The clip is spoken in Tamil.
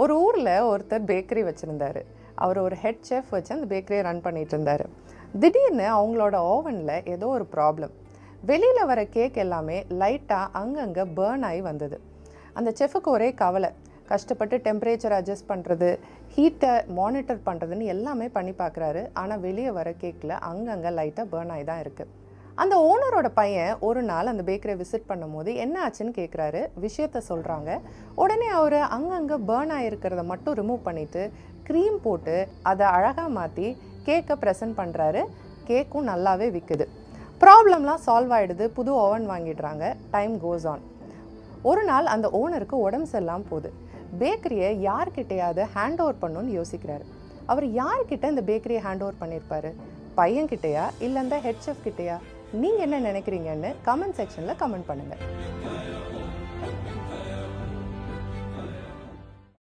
ஒரு ஊரில் ஒருத்தர் பேக்கரி வச்சுருந்தார். அவர் ஒரு ஹெட் செஃப் வச்சு அந்த பேக்கரியை ரன் பண்ணிகிட்டு இருந்தார். திடீர்னு அவங்களோட ஓவனில் ஏதோ ஒரு ப்ராப்ளம். வெளியில் வர கேக் எல்லாமே லைட்டாக அங்கங்கே பேர்ன் ஆகி வந்தது. அந்த செஃப்புக்கு ஒரே கவலை. கஷ்டப்பட்டு டெம்பரேச்சர் அட்ஜஸ்ட் பண்ணுறது, ஹீட்டை மானிட்டர் பண்ணுறதுன்னு எல்லாமே பண்ணி பார்க்குறாரு. ஆனால் வெளியே வர கேக்கில் அங்கங்கே லைட்டாக பேர்ன் ஆகி தான் இருக்குது. அந்த ஓனரோட பையன் ஒரு நாள் அந்த பேக்கரியை விசிட் பண்ணும்போது என்ன ஆச்சுன்னு கேட்குறாரு. விஷயத்த சொல்கிறாங்க. உடனே அவர் அங்கங்கே பேர்ன் ஆகிருக்கிறத மட்டும் ரிமூவ் பண்ணிவிட்டு க்ரீம் போட்டு அதை அழகாக மாற்றி கேக்கை ப்ரெசென்ட் பண்ணுறாரு. கேக்கும் நல்லாவே விற்குது. ப்ராப்ளம்லாம் சால்வ் ஆகிடுது. புது ஓவன் வாங்கிடுறாங்க. Time goes on. ஒரு நாள் அந்த ஓனருக்கு உடம்பு சரியில்லாமல் போகுது. பேக்கரியை யார்கிட்டையாவது ஹேண்ட் ஓவர் பண்ணணும்னு யோசிக்கிறாரு. அவர் யார்கிட்ட இந்த பேக்கரியை ஹேண்ட் ஓவர் பண்ணியிருப்பாரு? பையன்கிட்டையா இல்லை இந்த ஹெட் செஃப் கிட்டையா? நீங்கள் என்ன நினைக்கிறீங்கன்னு கமெண்ட் செக்ஷனில் கமெண்ட் பண்ணுங்கள்.